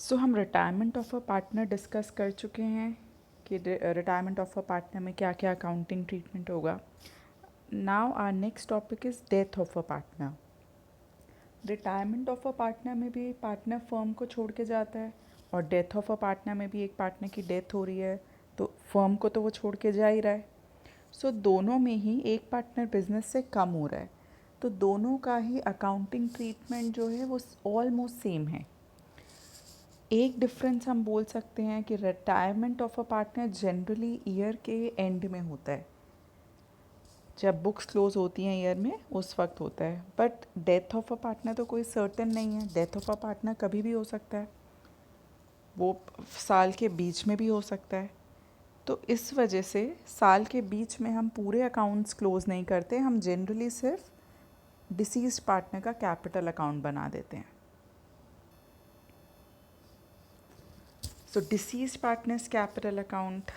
सो हम retirement of a partner discuss कर चुके हैं कि रिटायरमेंट ऑफ अ पार्टनर में क्या क्या अकाउंटिंग ट्रीटमेंट होगा. Now our next topic is death of a partner. Retirement of a partner में भी पार्टनर फर्म को छोड़ के जाता है और डेथ ऑफ अ पार्टनर में भी एक पार्टनर की डेथ हो रही है तो फर्म को तो वो छोड़ के जा ही रहा है. सो दोनों में ही एक पार्टनर बिजनेस से कम हो रहा है तो दोनों का ही अकाउंटिंग ट्रीटमेंट जो है वो ऑलमोस्ट सेम है. एक डिफरेंस हम बोल सकते हैं कि retirement of a partner generally year के एंड में होता है, जब बुक्स क्लोज होती हैं ईयर में उस वक्त होता है. But death of a partner तो कोई सर्टेन नहीं है. डेथ ऑफ अ पार्टनर कभी भी हो सकता है, वो साल के बीच में भी हो सकता है. तो इस वजह से साल के बीच में हम पूरे अकाउंट्स क्लोज नहीं करते, हम जनरली सिर्फ डिसीज्ड पार्टनर का कैपिटल अकाउंट बना देते हैं. So deceased partners capital account,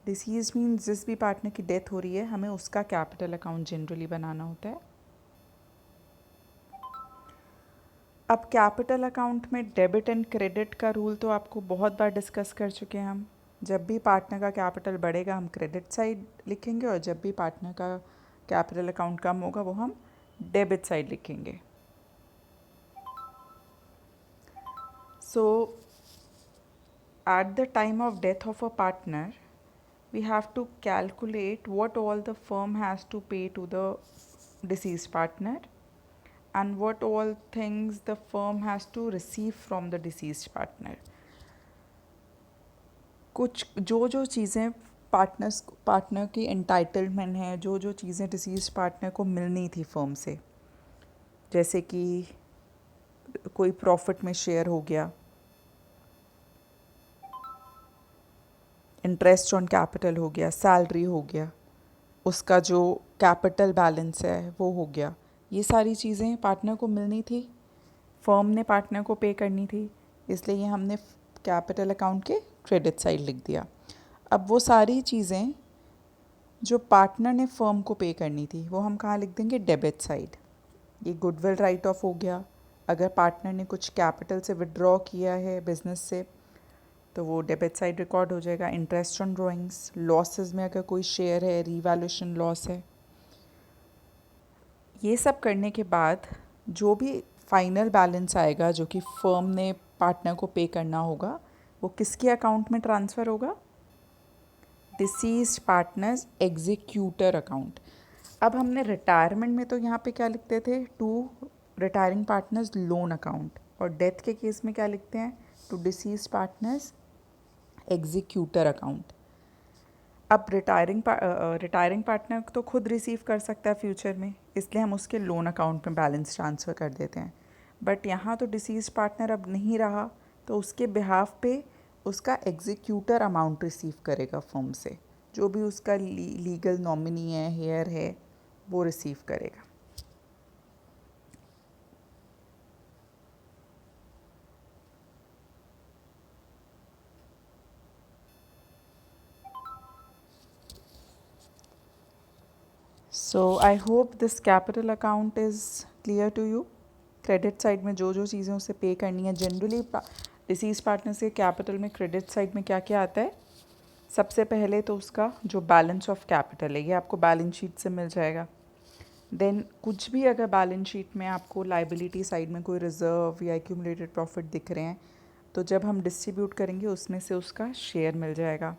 deceased means जिस भी पार्टनर की डेथ हो रही है हमें उसका कैपिटल अकाउंट जनरली बनाना होता है. अब कैपिटल अकाउंट में डेबिट एंड क्रेडिट का रूल तो आपको बहुत बार डिस्कस कर चुके हैं हम. जब भी पार्टनर का कैपिटल बढ़ेगा हम क्रेडिट साइड लिखेंगे और जब भी पार्टनर का कैपिटल अकाउंट कम होगा वो हम डेबिट साइड लिखेंगे. So at the time of death of a partner we have to calculate what all the firm has to pay to the deceased partner and what all things the firm has to receive from the deceased partner. कुछ जो चीज़ें partner की entitlement है, जो चीज़ें deceased partner को मिलनी थी फर्म से, जैसे कि कोई प्रॉफिट में शेयर हो गया, इंटरेस्ट ऑन कैपिटल हो गया, सैलरी हो गया, उसका जो कैपिटल बैलेंस है वो हो गया. ये सारी चीज़ें पार्टनर को मिलनी थी, फर्म ने पार्टनर को पे करनी थी, इसलिए ये हमने कैपिटल अकाउंट के क्रेडिट साइड लिख दिया. अब वो सारी चीज़ें जो पार्टनर ने फर्म को पे करनी थी वो हम कहाँ लिख देंगे, डेबिट साइड. ये गुडविल राइट ऑफ हो गया. अगर पार्टनर ने कुछ कैपिटल से विड्रॉ किया है बिजनेस से तो वो डेबिट साइड रिकॉर्ड हो जाएगा. इंटरेस्ट ऑन ड्रॉइंग्स, लॉसेस में अगर कोई शेयर है, रीवैल्यूएशन लॉस है. ये सब करने के बाद जो भी फाइनल बैलेंस आएगा जो कि फर्म ने पार्टनर को पे करना होगा वो किसके अकाउंट में ट्रांसफ़र होगा, डिसीज्ड पार्टनर्स एग्जीक्यूटर अकाउंट. अब हमने रिटायरमेंट में तो यहाँ पे क्या लिखते थे, to retiring partner's loan account, और डेथ के केस में क्या लिखते हैं, to deceased partner's executor account. अब रिटायरिंग पार्टनर तो खुद रिसीव कर सकता है फ्यूचर में, इसलिए हम उसके लोन अकाउंट में बैलेंस ट्रांसफ़र कर देते हैं. बट यहाँ तो डिसीज पार्टनर अब नहीं रहा तो उसके बिहाफ पे उसका एग्जीक्यूटर अमाउंट रिसीव करेगा फर्म से, जो भी उसका लीगल नॉमिनी है, हेयर है, वो रिसीव करेगा. So I hope this capital account is clear to you. Credit side में जो चीज़ें उसे पे करनी है, जनरली डिसीज पार्टनर से कैपिटल में क्रेडिट साइड में क्या क्या आता है, सबसे पहले तो उसका जो बैलेंस ऑफ कैपिटल है ये आपको बैलेंस शीट से मिल जाएगा. देन कुछ भी अगर बैलेंस शीट में आपको लाइबिलिटी साइड में कोई रिजर्व या एक्यूमुलेटेड प्रॉफिट दिख रहे हैं तो जब हम डिस्ट्रीब्यूट करेंगे उसमें से उसका शेयर मिल जाएगा.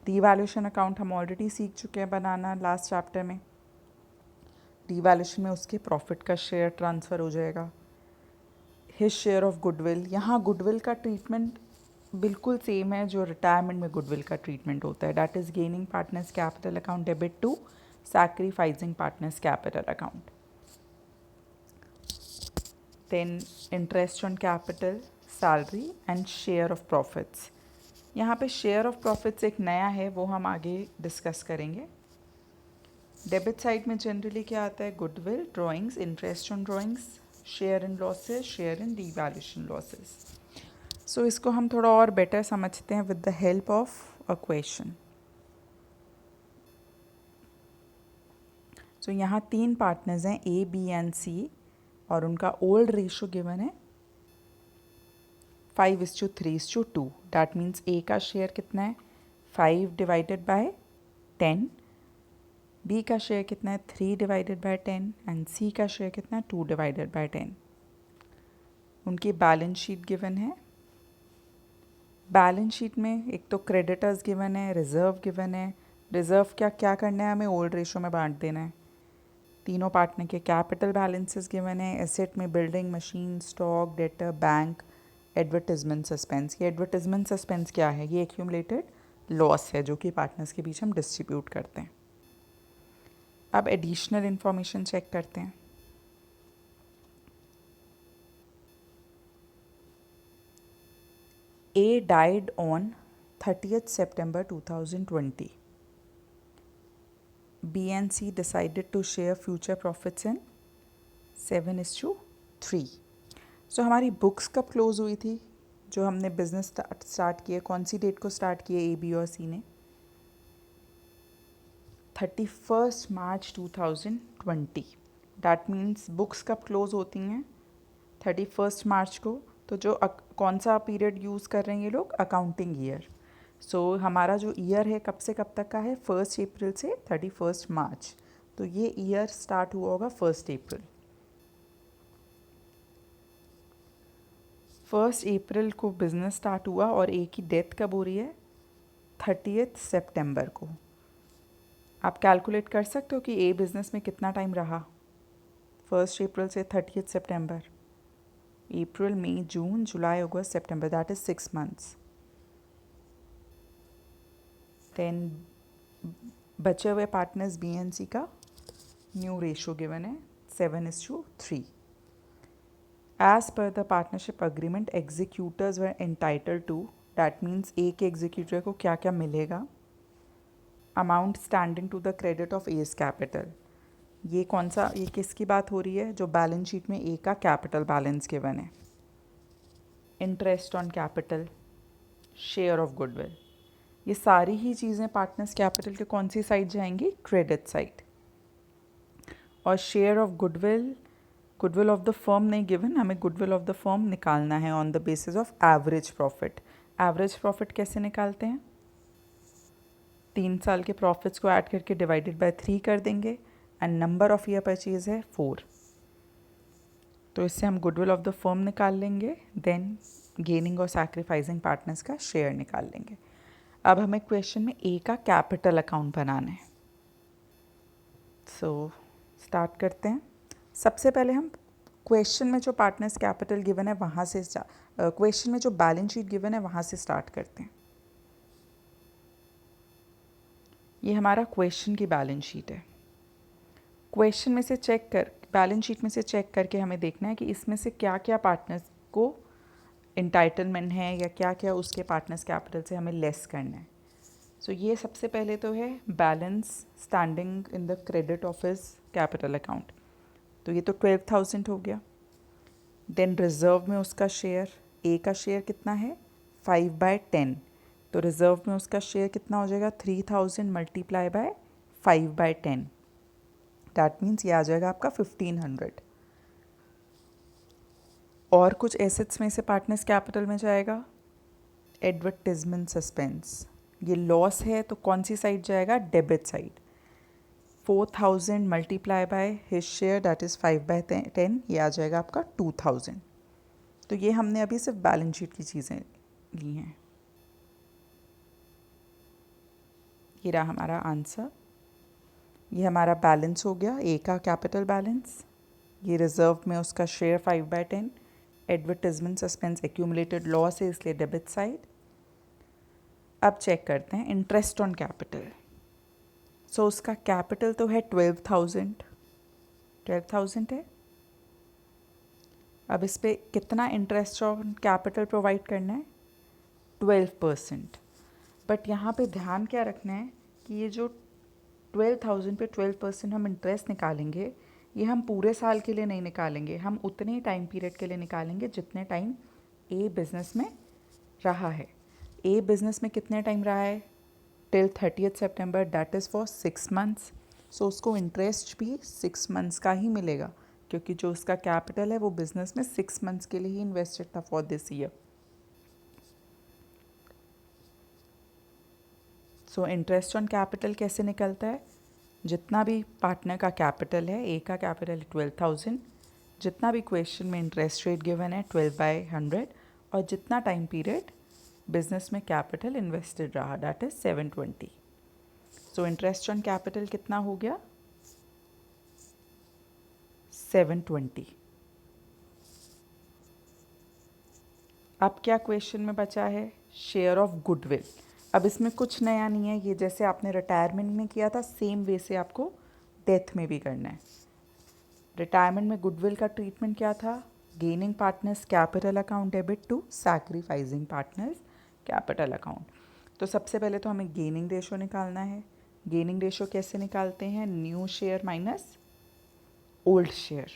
रीवैल्यूएशन अकाउंट हम ऑलरेडी सीख चुके हैं बनाना लास्ट चैप्टर में. रीवैल्यूएशन में उसके प्रॉफिट का शेयर ट्रांसफ़र हो जाएगा. हिज शेयर ऑफ गुडविल, यहाँ गुडविल का ट्रीटमेंट बिल्कुल सेम है जो रिटायरमेंट में गुडविल का ट्रीटमेंट होता है. That is gaining partner's capital account debit to sacrificing partner's capital account. Then interest on capital, salary and share of profits. यहाँ पे शेयर ऑफ प्रॉफिट्स एक नया है, वो हम आगे डिस्कस करेंगे. डेबिट साइड में जनरली क्या आता है, goodwill, drawings, interest on drawings, share in losses, share in revaluation losses. So इसको हम थोड़ा और बेटर समझते हैं with the help of a question. So यहाँ 3 पार्टनर्स हैं, ए, बी एंड सी, और उनका ओल्ड रेशो गिवन है 5:3:2. That means A का शेयर कितना है 5 डिवाइडेड बाय 10, B का शेयर कितना है 3 डिवाइडेड बाय 10 एंड C का शेयर कितना है 2 डिवाइडेड बाय 10. उनकी बैलेंस शीट गिवन है. बैलेंस शीट में एक तो क्रेडिटर्स गिवन है, रिजर्व गिवन है. रिजर्व क्या क्या करना है, हमें ओल्ड रेशो में बांट देना है. तीनों पार्टनर के कैपिटल बैलेंसेस गिवन है. एसेट में building, machine, stock, debtor, bank, advertisement suspense. ये एडवर्टाइजमेंट सस्पेंस क्या है, ये एक्यूमुलेटेड लॉस है जो कि पार्टनर्स के बीच हम डिस्ट्रीब्यूट करते हैं. अब एडिशनल इंफॉर्मेशन चेक करते हैं. A died on 30th September 2020. B and C decided to share future profits in 7:3. So हमारी बुक्स कब क्लोज हुई थी, जो हमने बिजनेस स्टार्ट किए, कौन सी डेट को स्टार्ट किए A, B और C ने? 31st March 2020. That means books कब क्लोज होती हैं 31st मार्च को. तो जो कौन सा पीरियड यूज़ कर रहे हैं ये लोग, अकाउंटिंग ईयर. सो हमारा जो ईयर है कब से कब तक का है, 1 अप्रैल से 31 मार्च. तो ये ईयर स्टार्ट हुआ होगा 1 अप्रैल. 1 अप्रैल को बिजनेस स्टार्ट हुआ और ए की डेथ कब हो रही है 30th सितंबर को. आप कैलकुलेट कर सकते हो कि ए बिजनेस में कितना टाइम रहा 1 अप्रैल से 30th सितंबर. अप्रैल, मई, जून, जुलाई, अगस्त, सितंबर, दैट इज 6 months. देन बचे हुए पार्टनर्स बी एंड सी का न्यू रेशो गिवन है 7:3. As per the partnership agreement executors were entitled to, that means A के एग्जीक्यूटर को क्या क्या मिलेगा. Amount standing to the credit of A's capital. ये कौन सा, ये किसकी बात हो रही है, जो बैलेंस शीट में ए का कैपिटल बैलेंस गिवन है. Interest on capital, share of goodwill, ये सारी ही चीज़ें पार्टनर्स कैपिटल के कौन सी साइड जाएंगी, क्रेडिट साइड. और share of goodwill, goodwill of the firm नहीं गिवन, हमें गुडविल ऑफ द फर्म निकालना है on the basis of average profit. Average profit कैसे निकालते हैं, 3 साल के प्रॉफिट्स को ऐड करके डिवाइडेड बाय 3 कर देंगे and number of year purchase है 4. तो इससे हम गुडविल ऑफ द फर्म निकाल लेंगे. देन गेनिंग और सैक्रिफाइसिंग पार्टनर्स का शेयर निकाल लेंगे. अब हमें क्वेश्चन में ए का कैपिटल अकाउंट बनाना है. सो स्टार्ट करते हैं. सबसे पहले हम क्वेश्चन में जो पार्टनर्स कैपिटल गिवन है वहाँ से क्वेश्चन में जो बैलेंस शीट गिवन है वहाँ से स्टार्ट करते हैं. ये हमारा क्वेश्चन की बैलेंस शीट है. क्वेश्चन में से चेक कर, बैलेंस शीट में से चेक करके हमें देखना है कि इसमें से क्या क्या पार्टनर्स को इंटाइटलमेंट है या क्या क्या उसके पार्टनर्स कैपिटल से हमें लेस करना है. सो ये सबसे पहले तो है balance standing in the credit of his capital account. तो ये तो 12,000 हो गया. देन रिजर्व में उसका शेयर, ए का शेयर कितना है 5/10. तो रिजर्व में उसका शेयर कितना हो जाएगा 3,000 मल्टीप्लाई बाय 5/10. दैट मीन्स ये आ जाएगा आपका 1,500. और कुछ एसेट्स में से पार्टनर्स कैपिटल में जाएगा एडवर्टाइजमेंट सस्पेंस. ये लॉस है तो कौन सी साइड जाएगा, debit side. 4,000 multiply by his share that is 5/10, ये आ जाएगा आपका 2,000. तो ये हमने अभी सिर्फ बैलेंस शीट की चीज़ें ली हैं. ये रहा हमारा आंसर. ये हमारा बैलेंस हो गया, ए का कैपिटल बैलेंस. ये रिजर्व में उसका share 5/10. Advertisement suspense accumulated loss है इसलिए डेबिट साइड. अब चेक करते हैं इंटरेस्ट ऑन कैपिटल. सो उसका कैपिटल तो है 12,000 है. अब इस पर कितना इंटरेस्ट ऑन कैपिटल प्रोवाइड करना है 12%. बट यहाँ पे ध्यान क्या रखना है कि ये जो 12,000 पे 12% हम इंटरेस्ट निकालेंगे, ये हम पूरे साल के लिए नहीं निकालेंगे, हम उतने ही टाइम पीरियड के लिए निकालेंगे जितने टाइम ए बिज़नेस में रहा है. ए बिज़नेस में कितने टाइम रहा है, till 30th September, that is for 6 months. सो उसको इंटरेस्ट भी 6 months का ही मिलेगा क्योंकि जो उसका कैपिटल है वो बिज़नेस में 6 months के लिए ही इन्वेस्टेड था for this year. So interest on capital कैसे निकलता है, जितना भी पार्टनर का कैपिटल है, ए का कैपिटल 12,000, जितना भी क्वेश्चन में इंटरेस्ट रेट गिवन है 12/100, और जितना टाइम पीरियड बिजनेस में कैपिटल इन्वेस्टेड रहा, that is 720. So interest on capital कितना हो गया, 720. अब क्या क्वेश्चन में बचा है, शेयर ऑफ गुडविल. अब इसमें कुछ नया नहीं है, ये जैसे आपने रिटायरमेंट में किया था सेम वे से आपको डेथ में भी करना है. रिटायरमेंट में गुडविल का ट्रीटमेंट क्या था, gaining partner's capital account debit to sacrificing partner's capital account. तो सबसे पहले तो हमें गेनिंग रेशो निकालना है. गेनिंग रेशो कैसे निकालते हैं, new share minus old share.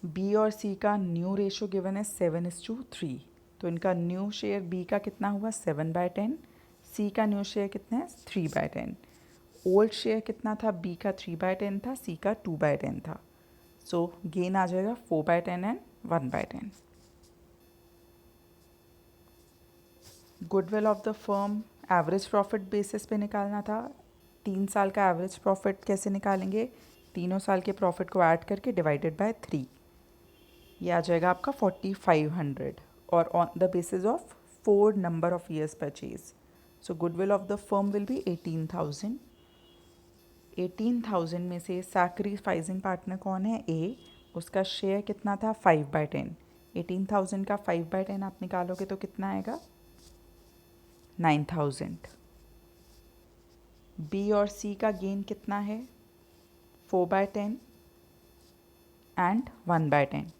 B और सी का न्यू रेशो गिवन है 7:3. तो इनका न्यू शेयर बी का कितना हुआ 7/10, सी का न्यू शेयर कितना है 3/10. ओल्ड शेयर कितना था, बी का 3/10 था, सी का 2/10 था. सो गेन आ जाएगा 4/10 and 1/10. Goodwill of the firm average profit basis पे निकालना था. 3 साल का एवरेज प्रॉफिट कैसे निकालेंगे, तीनों साल के प्रॉफिट को ऐड करके डिवाइडेड बाय 3. ये आ जाएगा आपका 4,500 और on the basis of 4 number of years purchase. So goodwill of the firm will be 18,000. 18,000 में से सैक्रिफाइसिंग पार्टनर कौन है, ए, उसका शेयर कितना था 5/10. 18,000 का 5/10 आप निकालोगे तो कितना आएगा 9,000. बी और सी का गेन कितना है 4/10 एंड 1/10.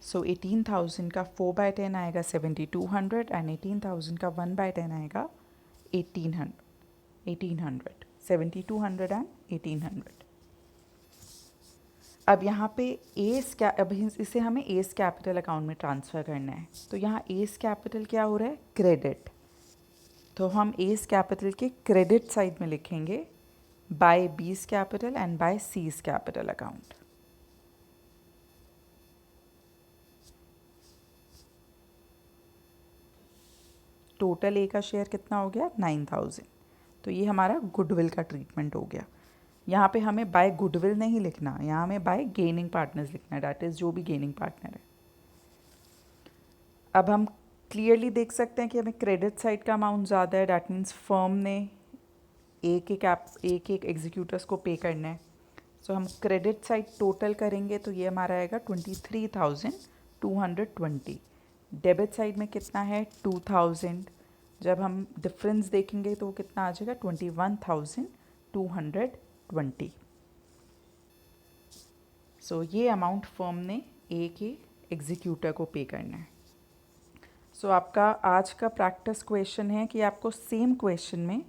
सो 18,000 का 4/10 आएगा 7,200 एंड 18,000 का 1/10 आएगा 1,800. 7,200 एंड 1,800. अब यहाँ पे अब इसे हमें एस कैपिटल अकाउंट में ट्रांसफ़र करना है. तो यहाँ एस कैपिटल क्या हो रहा है, क्रेडिट. तो हम एस कैपिटल के क्रेडिट साइड में लिखेंगे by B's capital and by C's capital account. Total A का शेयर कितना हो गया 9,000. तो ये हमारा गुडविल का ट्रीटमेंट हो गया. यहाँ पे हमें बाय गुडविल नहीं लिखना, यहाँ हमें बाय गेनिंग पार्टनर्स लिखना है, डैट इज़ जो भी गेनिंग पार्टनर है. अब हम क्लियरली देख सकते हैं कि हमें क्रेडिट साइड का अमाउंट ज़्यादा है, डैट मीन्स फर्म ने एक एक एग्जीक्यूटर्स को पे करना है. सो हम क्रेडिट साइड टोटल करेंगे तो ये हमारा आएगा 23,220. डेबिट साइड में कितना है 2,000. जब हम डिफरेंस देखेंगे तो वो कितना आ जाएगा 21,220. सो ये अमाउंट फर्म ने ए के एग्जीक्यूटर को पे करना है. सो आपका आज का प्रैक्टिस क्वेश्चन है कि आपको सेम क्वेश्चन में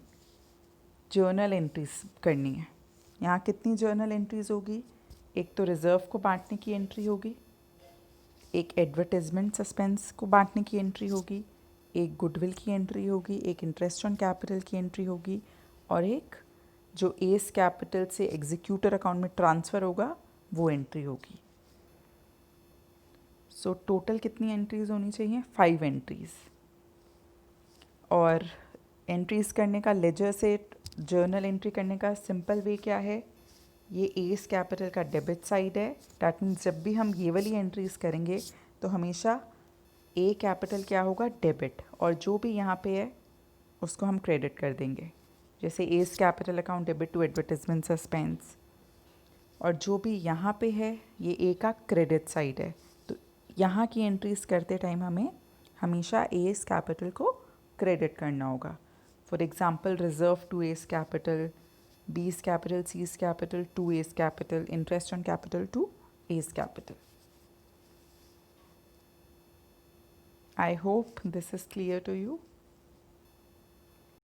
जर्नल एंट्रीज करनी है. यहाँ कितनी जर्नल एंट्रीज होगी, एक तो रिज़र्व को बांटने की एंट्री होगी, एक एडवर्टाइजमेंट सस्पेंस को बांटने की एंट्री होगी, एक गुडविल की एंट्री होगी, एक इंटरेस्ट ऑन कैपिटल की एंट्री होगी, और एक जो एस कैपिटल से एग्जीक्यूटर अकाउंट में ट्रांसफ़र होगा वो एंट्री होगी. सो टोटल कितनी एंट्रीज होनी चाहिए, 5 एंट्रीज. और एंट्रीज करने का, लेजर से जर्नल एंट्री करने का सिंपल वे क्या है, ये एस कैपिटल का डेबिट साइड है. डैट मीन्स जब भी हम ये वाली एंट्रीज करेंगे तो हमेशा ए कैपिटल क्या होगा डेबिट, और जो भी यहाँ पे है उसको हम क्रेडिट कर देंगे. जैसे S capital account debit to advertisement suspense, और जो भी यहाँ पे है ये ए का क्रेडिट साइड है. तो यहाँ की एंट्रीज करते टाइम हमें हमेशा एस कैपिटल को क्रेडिट करना होगा. For example reserve to S capital, B's capital, C's capital to S capital, interest on capital to S capital. I hope this is clear to you.